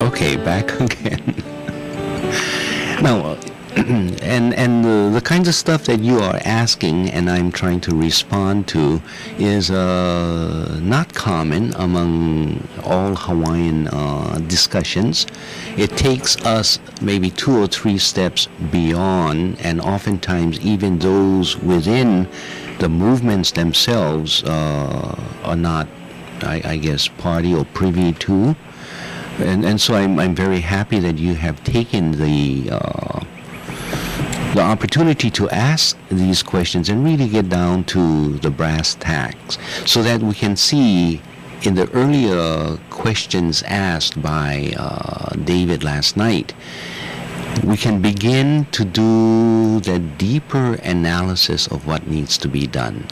Okay, back again. Now, the kinds of stuff that you are asking and I'm trying to respond to is not common among all Hawaiian discussions. It takes us maybe 2 or 3 steps beyond, and oftentimes even those within the movements themselves are not, I guess, party or privy to. And so I'm very happy that you have taken the opportunity to ask these questions and really get down to the brass tacks, so that we can see in the earlier questions asked by David last night, we can begin to do the deeper analysis of what needs to be done.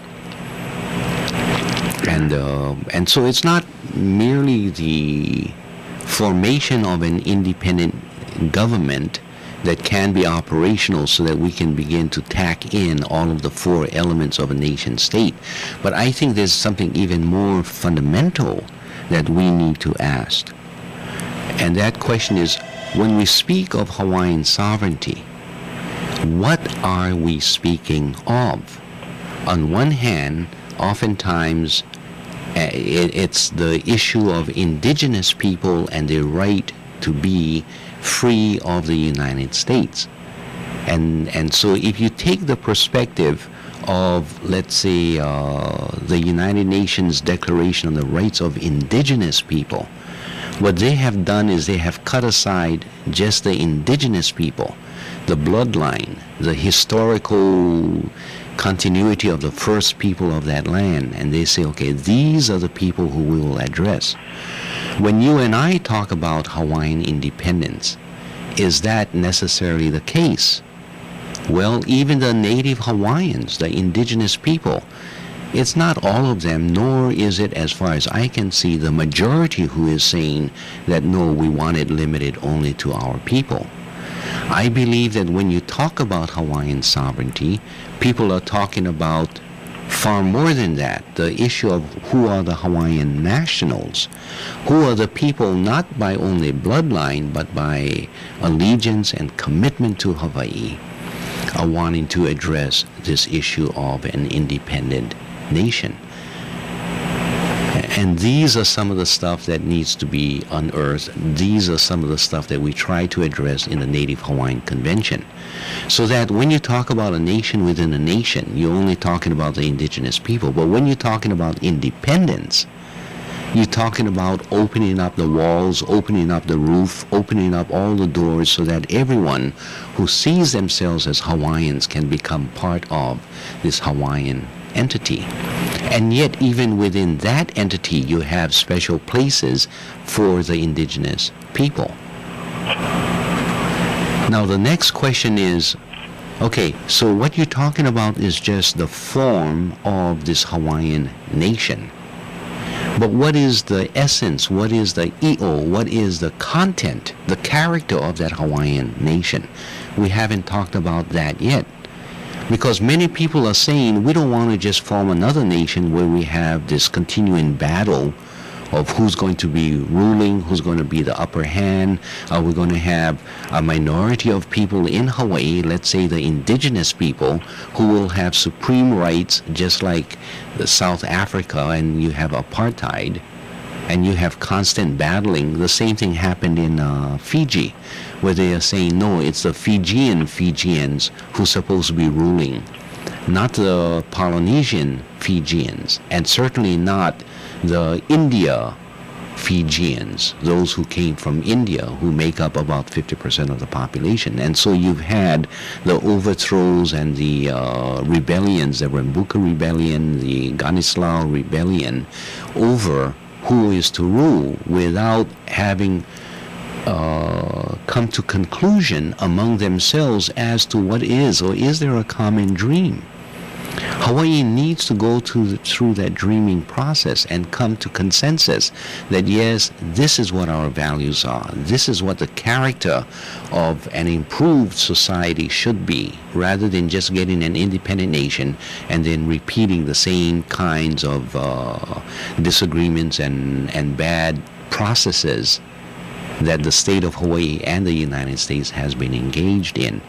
And so it's not merely the formation of an independent government that can be operational so that we can begin to tack in all of the 4 elements of a nation state. But I think there's something even more fundamental that we need to ask. And that question is, when we speak of Hawaiian sovereignty, what are we speaking of? On one hand, oftentimes it's the issue of indigenous people and their right to be free of the United States. And so if you take the perspective of, let's say, the United Nations Declaration on the Rights of Indigenous People, what they have done is they have cut aside just the indigenous people, the bloodline, the historical continuity of the first people of that land, and they say, okay, these are the people who we will address. When you and I talk about Hawaiian independence, is that necessarily the case? Well, even the native Hawaiians, the indigenous people, it's not all of them, nor is it, as far as I can see, the majority who is saying that, no, we want it limited only to our people. I believe that when you talk about Hawaiian sovereignty, people are talking about far more than that. The issue of who are the Hawaiian nationals, who are the people not by only bloodline but by allegiance and commitment to Hawaii, are wanting to address this issue of an independent nation. And these are some of the stuff that needs to be unearthed. These are some of the stuff that we try to address in the Native Hawaiian Convention. So that when you talk about a nation within a nation, you're only talking about the indigenous people. But when you're talking about independence, you're talking about opening up the walls, opening up the roof, opening up all the doors so that everyone who sees themselves as Hawaiians can become part of this Hawaiian entity. And yet, even within that entity, you have special places for the indigenous people. Now, the next question is, okay, so what you're talking about is just the form of this Hawaiian nation. But what is the essence? What is the i'o? What is the content, the character of that Hawaiian nation? We haven't talked about that yet. Because many people are saying we don't want to just form another nation where we have this continuing battle of who's going to be ruling, who's going to be the upper hand. Are we going to have a minority of people in Hawaii, let's say the indigenous people, who will have supreme rights just like South Africa, and you have apartheid, and you have constant battling. The same thing happened in Fiji, where they are saying, no, it's the Fijians who's supposed to be ruling, not the Polynesian Fijians, and certainly not the India Fijians, those who came from India, who make up about 50% of the population. And so you've had the overthrows and the rebellions, the Rembuka Rebellion, the Ganislao Rebellion, over who is to rule, without having come to conclusion among themselves as to what is, or is there a common dream. Hawaii needs to go through that dreaming process and come to consensus that, yes, this is what our values are. This is what the character of an improved society should be, rather than just getting an independent nation and then repeating the same kinds of disagreements and bad processes that the state of Hawaii and the United States has been engaged in.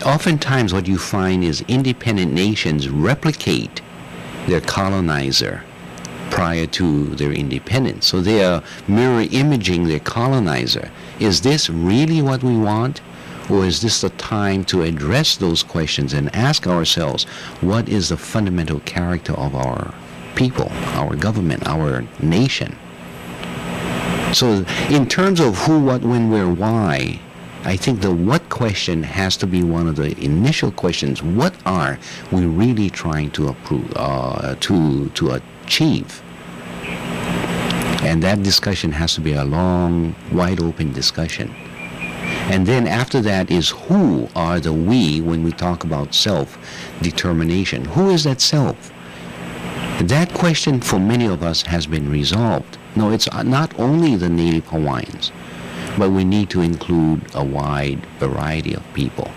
Oftentimes what you find is independent nations replicate their colonizer prior to their independence. So they are mirror imaging their colonizer. Is this really what we want? Or is this the time to address those questions and ask ourselves, what is the fundamental character of our people, our government, our nation? So in terms of who, what, when, where, why, I think the what question has to be one of the initial questions. What are we really trying to achieve? And that discussion has to be a long, wide open discussion. And then after that is, who are the we when we talk about self-determination? Who is that self? That question for many of us has been resolved. No, it's not only the native Hawaiians, but we need to include a wide variety of people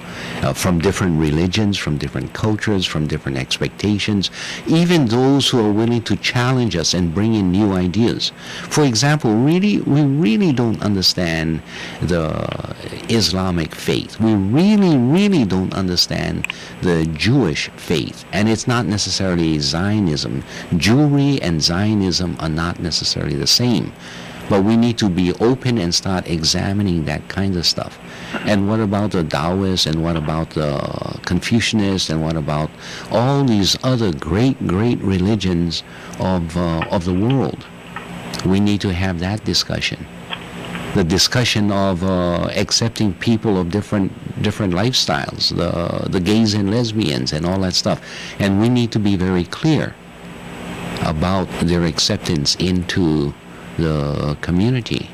from different religions, from different cultures, from different expectations, even those who are willing to challenge us and bring in new ideas. For example, we really don't understand the Islamic faith. We really don't understand the Jewish faith. And it's not necessarily Zionism. Jewry and Zionism are not necessarily the same. But we need to be open and start examining that kind of stuff. And what about the Taoists, and what about the Confucianists, and what about all these other great religions of the world? We need to have that discussion. The discussion of accepting people of different lifestyles, the gays and lesbians and all that stuff. And we need to be very clear about their acceptance into the community.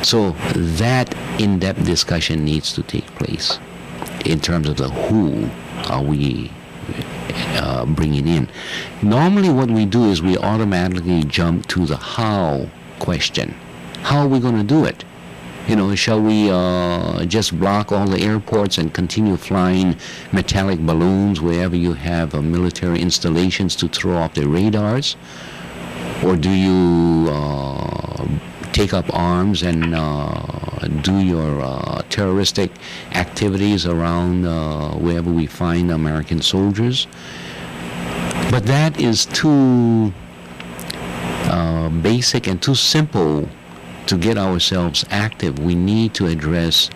So that in-depth discussion needs to take place in terms of the who are we bringing in. Normally what we do is we automatically jump to the how question. How are we going to do it? Shall we just block all the airports and continue flying metallic balloons wherever you have military installations to throw off the radars? Or do you take up arms and do your terroristic activities around wherever we find American soldiers? But that is too basic and too simple to get ourselves active. We need to address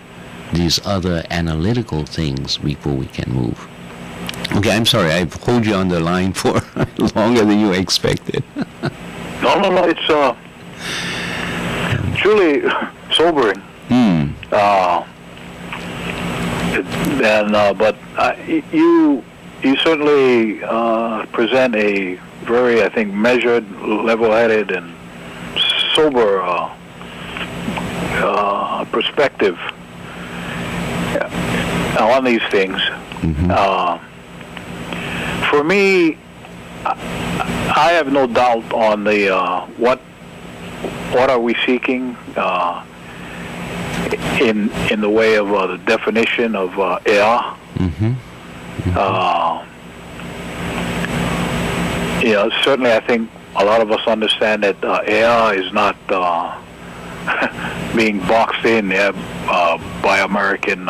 these other analytical things before we can move. Okay, I'm sorry, I've hold you on the line for longer than you expected. No, it's truly sobering. But you certainly present a very, I think, measured, level-headed, and sober perspective on these things. Mm-hmm. For me, I have no doubt on the what are we seeking in the way of the definition of ea. Mm-hmm. Mm-hmm. Certainly I think a lot of us understand that ea is not being boxed in by American,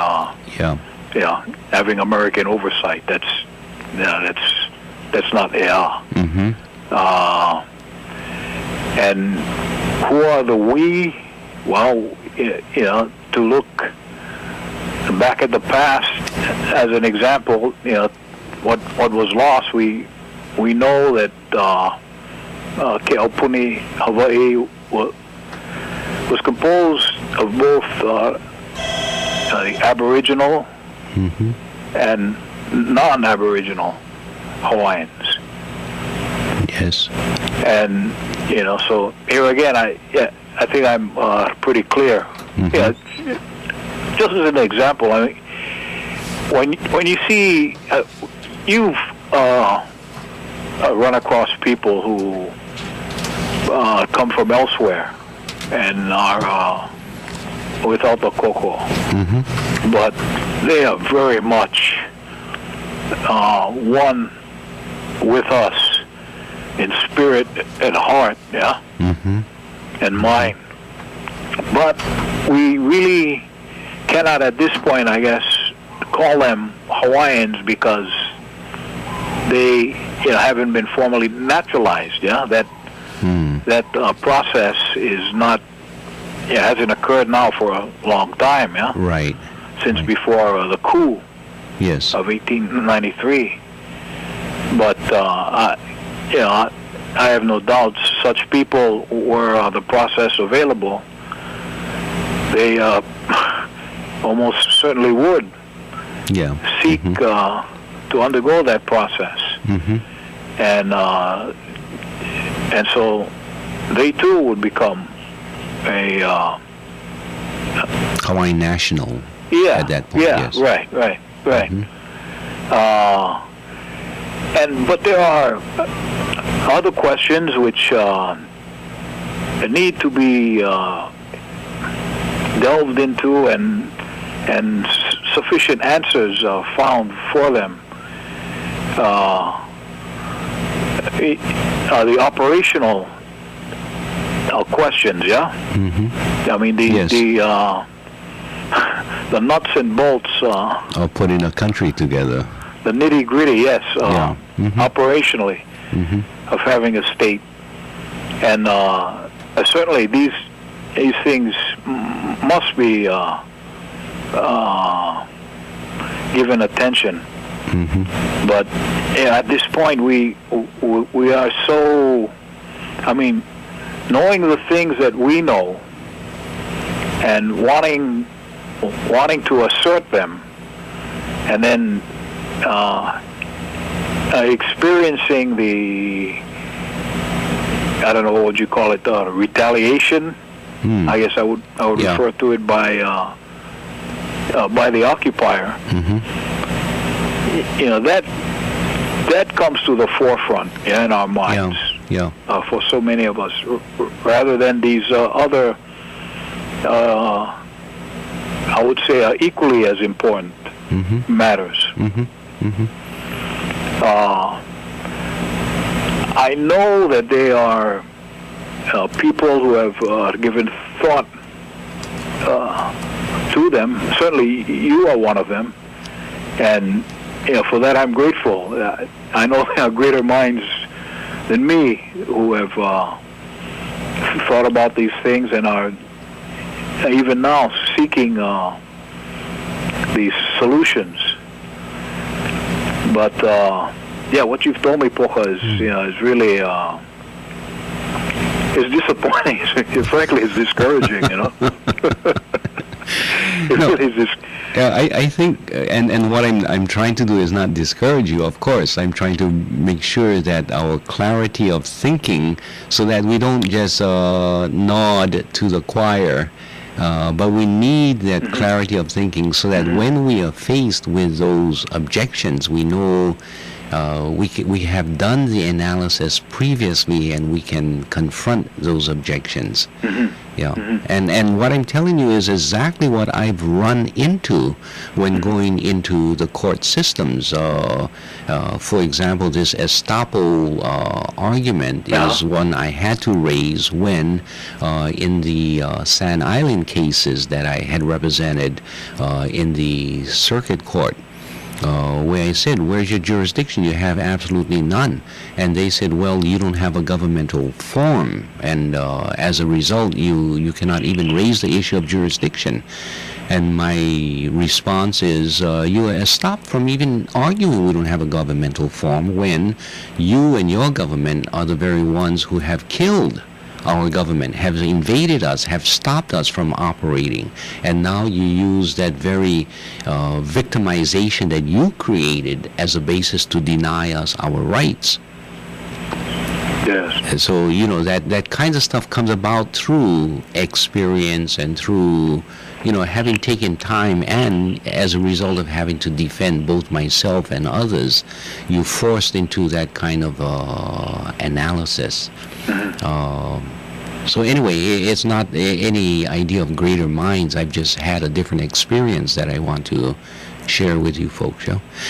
having American oversight. That's not ea. Mm-hmm. And who are the we? Well, to look back at the past as an example, what was lost. We know that Ke'aupuni, Hawaii, was composed of both the Aboriginal mm-hmm. and non-Aboriginal Hawaiians. Yes. And so here again, I think I'm pretty clear. Mm-hmm. Just as an example, I mean, when you see you've run across people who come from elsewhere and are without the koko, mm-hmm. but they are very much one with us in spirit and heart, mm-hmm. and mind. But we really cannot at this point, I guess, call them Hawaiians because they haven't been formally naturalized. Yeah, that process is not hasn't occurred now for a long time. Yeah, right. Since before the coup. Yes. Of 1893. But I have no doubt such people were the process available. They almost certainly would seek to undergo that process, and so they too would become a Hawaiian national. At that point. Yeah. Yes. Right. But there are other questions which need to be delved into and sufficient answers found for them. The operational questions, yeah. I mean the nuts and bolts of putting a country together. The nitty-gritty, yes, operationally, of having a state. And certainly these things must be given attention. But at this point, we are so, knowing the things that we know and wanting to assert them, and then experiencing the, I don't know, what would you call it, retaliation? I guess I would refer to it by the occupier. That comes to the forefront in our minds. For so many of us, rather than these other, I would say, equally as important matters. I know that there are people who have given thought to them. Certainly, you are one of them, and for that I'm grateful. I know there are greater minds than me who have thought about these things and are even now seeking these solutions. But what you've told me, Pocha, is really is disappointing. Frankly, it's discouraging. I think, and what I'm trying to do is not discourage you. Of course, I'm trying to make sure that our clarity of thinking, so that we don't just nod to the choir. But we need that clarity of thinking so that when we are faced with those objections, we know we have done the analysis previously and we can confront those objections. And what I'm telling you is exactly what I've run into when going into the court systems. For example, this estoppel argument is one I had to raise when in the Sand Island cases that I had represented in the circuit court. Where I said, where's your jurisdiction? You have absolutely none. And they said, well, you don't have a governmental form, and as a result, you cannot even raise the issue of jurisdiction. And my response is, you are stopped from even arguing we don't have a governmental form when you and your government are the very ones who have killed our government, have invaded us, have stopped us from operating, and now you use that very victimization that you created as a basis to deny us our rights. Yes. And so, that kind of stuff comes about through experience and through, having taken time, and as a result of having to defend both myself and others, you're forced into that kind of analysis. So anyway, it's not any idea of greater minds. I've just had a different experience that I want to share with you folks.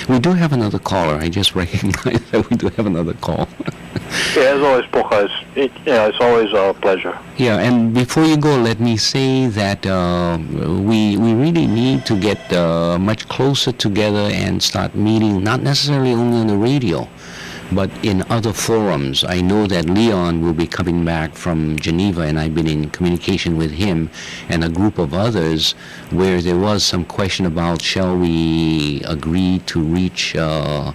We do have another caller. I just recognize that we do have another call. as always, Poka, it's always a pleasure. Yeah, and before you go, let me say that we really need to get much closer together and start meeting, not necessarily only on the radio, but in other forums. I know that Leon will be coming back from Geneva, and I've been in communication with him and a group of others where there was some question about shall we agree to reach a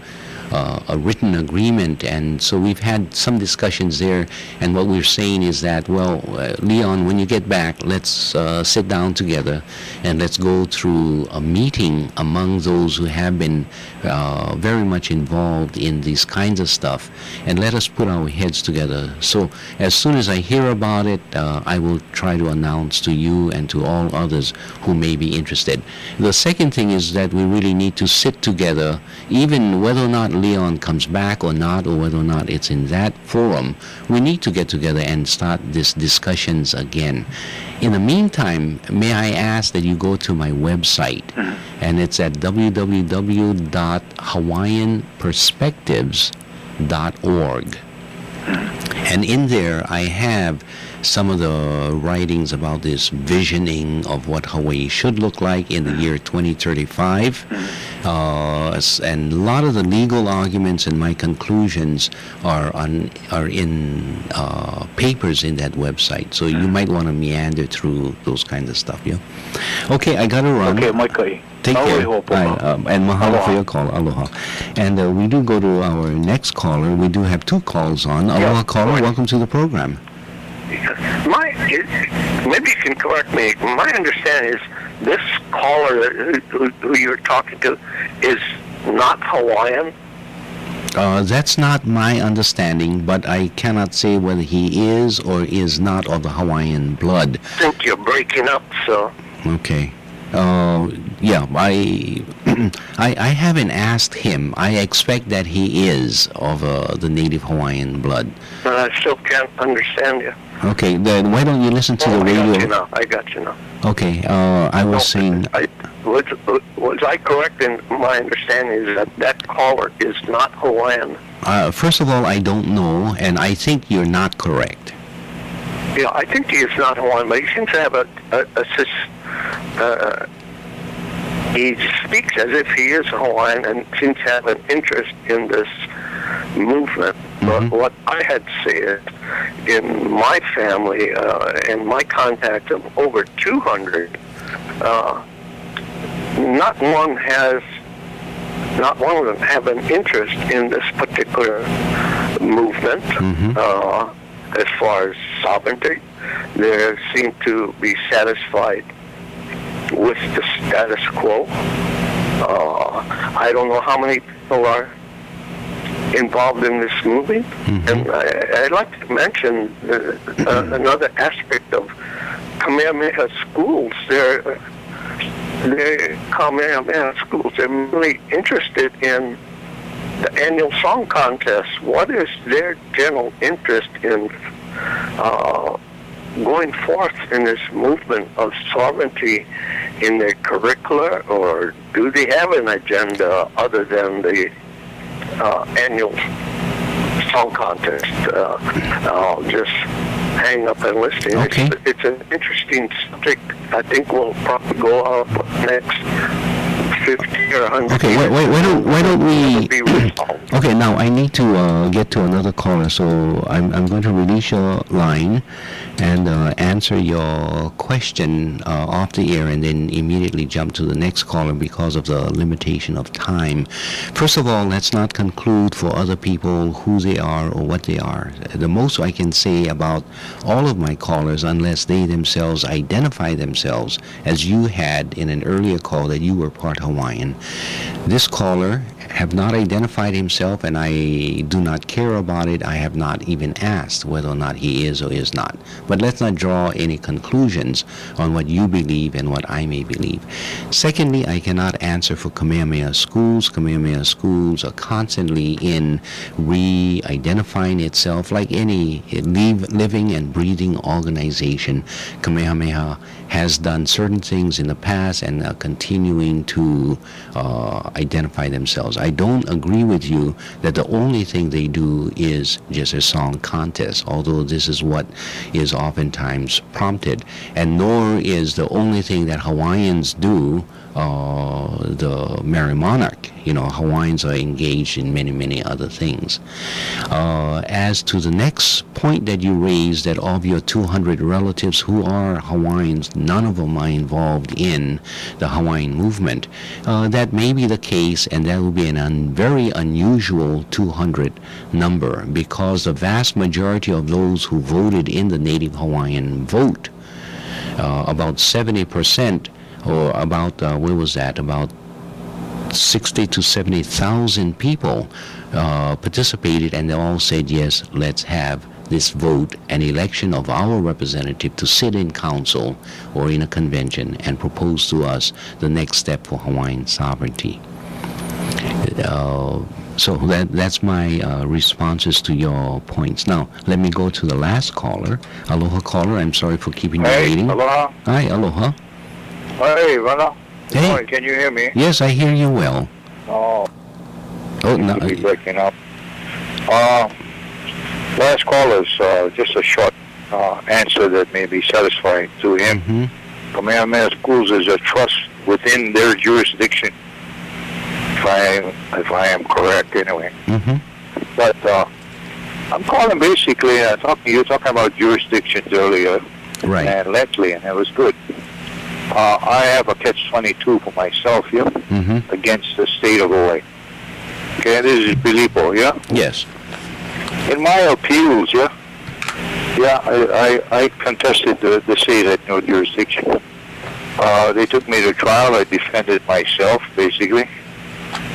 written agreement, and so we've had some discussions there, and what we're saying is that, well, Leon, when you get back, let's sit down together and let's go through a meeting among those who have been very much involved in these kinds of stuff, and let us put our heads together. So as soon as I hear about it, I will try to announce to you and to all others who may be interested. The second thing is that we really need to sit together, even whether or not Leon comes back or not, or whether or not it's in that forum, we need to get together and start these discussions again. In the meantime, may I ask that you go to my website, and it's at www.hawaiianperspectives.org. And in there, I have some of the writings about this visioning of what Hawaii should look like in the year 2035. And a lot of the legal arguments and my conclusions are in papers in that website. So you might want to meander through those kinds of stuff. Yeah. Okay, I got to run. Okay, Mike. Take care. And mahalo for your call. Aloha. And we do go to our next caller. We do have two calls on. Aloha, caller. Welcome to the program. Maybe you can correct me. My understanding is this caller who you're talking to is not Hawaiian. That's not my understanding, but I cannot say whether he is or is not of the Hawaiian blood. I think you're breaking up, so. Okay. Yeah, I haven't asked him. I expect that he is of the native Hawaiian blood. But I still can't understand you. Okay, then why don't you listen to the radio? I got you now. Okay, I was saying... Was I correct in my understanding is that caller is not Hawaiian? First of all, I don't know, and I think you're not correct. Yeah, I think he is not Hawaiian, but he seems to have he speaks as if he is Hawaiian and seems to have an interest in this movement. But what I had said in my family and my contact of over 200, not one of them have an interest in this particular movement. As far as sovereignty, they seem to be satisfied with the status quo. I don't know how many people are involved in this movement, and I'd like to mention another aspect of Kamehameha schools. They're Kamehameha schools. They're really interested in the annual song contest. What is their general interest in going forth in this movement of sovereignty in their curricula, or do they have an agenda other than the annual song contest? I'll just hang up and listen. Okay. It's an interesting subject. I think we'll probably go up next 50 or 100 Okay, years. why don't we... Be resolved. Okay, now I need to get to another caller, so I'm going to release your line and answer your question off the air, and then immediately jump to the next caller because of the limitation of time. First of all, let's not conclude for other people who they are or what they are. The most I can say about all of my callers, unless they themselves identify themselves, as you had in an earlier call that you were part Hawaiian. This caller have not identified himself, and I do not care about it. I have not even asked whether or not he is or is not. But let's not draw any conclusions on what you believe and what I may believe. Secondly, I cannot answer for Kamehameha schools. Kamehameha schools are constantly in re-identifying itself like any living and breathing organization. Kamehameha has done certain things in the past and are continuing to identify themselves. I don't agree with you that the only thing they do is just a song contest, although this is what is oftentimes prompted, and nor is the only thing that Hawaiians do the Merry Monarch. Hawaiians are engaged in many, many other things. As to the next point that you raised, that of your 200 relatives who are Hawaiians, none of them are involved in the Hawaiian movement, that may be the case, and that will be a very unusual 200 number, because the vast majority of those who voted in the Native Hawaiian vote, about 70%, or about, what was that, about 60 to 70,000 people participated, and they all said, yes, let's have this vote, an election of our representative to sit in council or in a convention and propose to us the next step for Hawaiian sovereignty. So that's my responses to your points. Now, let me go to the last caller. Aloha, caller. I'm sorry for keeping you waiting. Aloha. Hi, aloha. Hey, Rana. Hey. Morning, can you hear me? Yes, I hear you well. Oh, no. be breaking up. Last call is just a short answer that may be satisfying to him. Mm-hmm. Kamehameha Schools is a trust within their jurisdiction, if I am correct, anyway. Mm-hmm. But I'm calling basically, you were talking about jurisdictions earlier, Right. and Leslie, and it was good. I have a catch-22 for myself here Mm-hmm. against the state of Hawaii. Okay, this is Bilipo, yeah? Yes. In my appeals, I contested the state had no jurisdiction. They took me to trial. I defended myself, basically.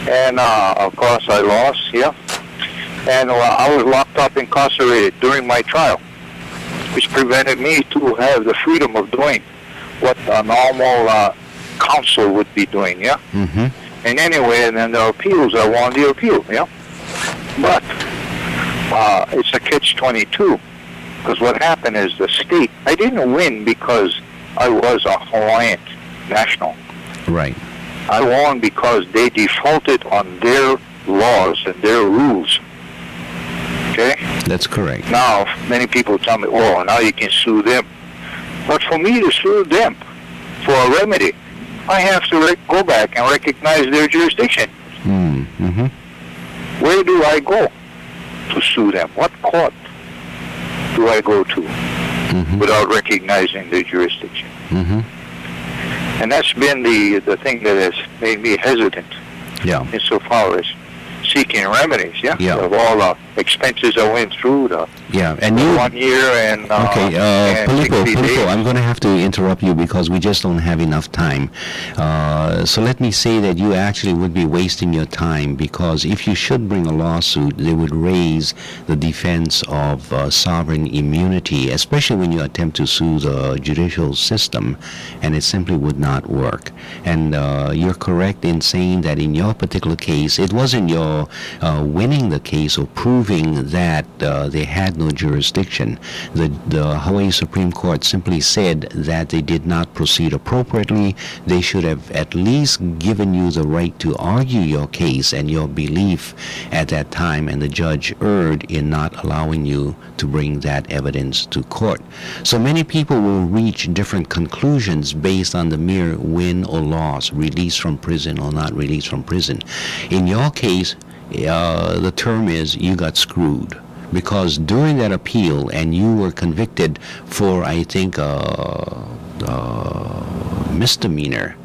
And, of course, I lost, And I was locked up, incarcerated during my trial, which prevented me to have the freedom of doing what a normal counsel would be doing, Mm-hmm. And anyway, and then the appeals, I won the appeal, But it's a catch-22, because what happened is the state, I didn't win because I was a Hawaiian national. Right. I won because they defaulted on their laws and their rules. Okay? That's correct. Now, many people tell me, oh, now you can sue them. But for me to sue them for a remedy, I have to go back and recognize their jurisdiction. Mm-hmm. Where do I go to sue them? What court do I go to without recognizing their jurisdiction? Mm-hmm. And that's been the thing that has made me hesitant Yeah. insofar as seeking remedies, Yeah. of all the expenses I went through, And you... 1 year and, and 60 Pilipo, days. I'm going to have to interrupt you because we just don't have enough time. So let me say that you actually would be wasting your time, because if you should bring a lawsuit, they would raise the defense of sovereign immunity, especially when you attempt to sue the judicial system, and it simply would not work. And you're correct in saying that in your particular case, it wasn't your winning the case or proving that they had no jurisdiction. The Hawaii Supreme Court simply said that they did not proceed appropriately. They should have at least given you the right to argue your case and your belief at that time, and the judge erred in not allowing you to bring that evidence to court. So many people will reach different conclusions based on the mere win or loss, release from prison or not release from prison. In your case, the term is you got screwed, because during that appeal, and you were convicted for, I think, misdemeanor,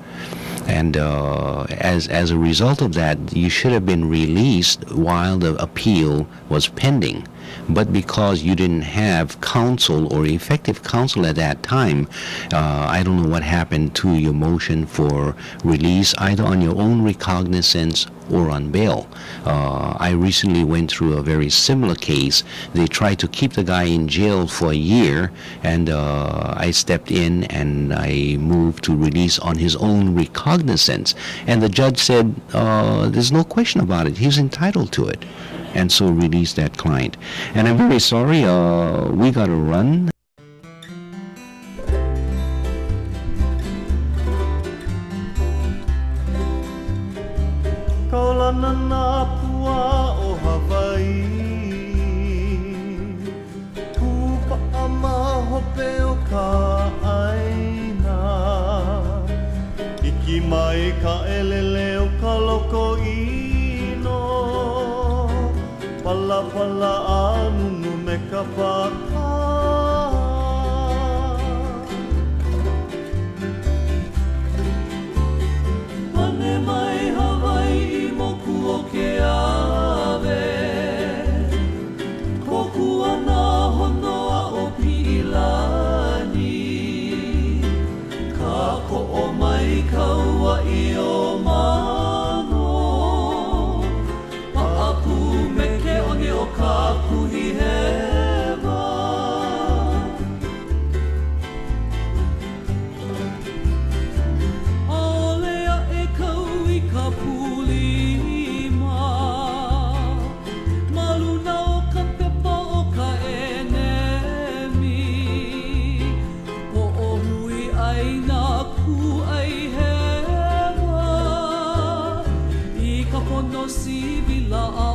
and as a result of that, you should have been released while the appeal was pending. But because you didn't have counsel or effective counsel at that time, I don't know what happened to your motion for release, either on your own recognizance or on bail. I recently went through a very similar case. They tried to keep the guy in jail for a year, and I stepped in and I moved to release on his own recognizance. And the judge said, there's no question about it, he's entitled to it. And so released that client. And I'm very sorry, we got to run. Kola ana nā pua o Hawaii. Pupa'a ma hope o ka aina, iki mai ka elele o ka loko ino. Pala pala anunu me ka paka. Pane mai Hawaii moku o ke ave, koku ana honoa o Pi'ilani. Ka ko'o mai ka ua i o mano, pa'apu me ke one o ka kuhi hewa. Aolea e kau i ka pulima, maluna o ka pepa o ka enemi. Po o hui ai nā ku ai hewa, i ka pono sivila a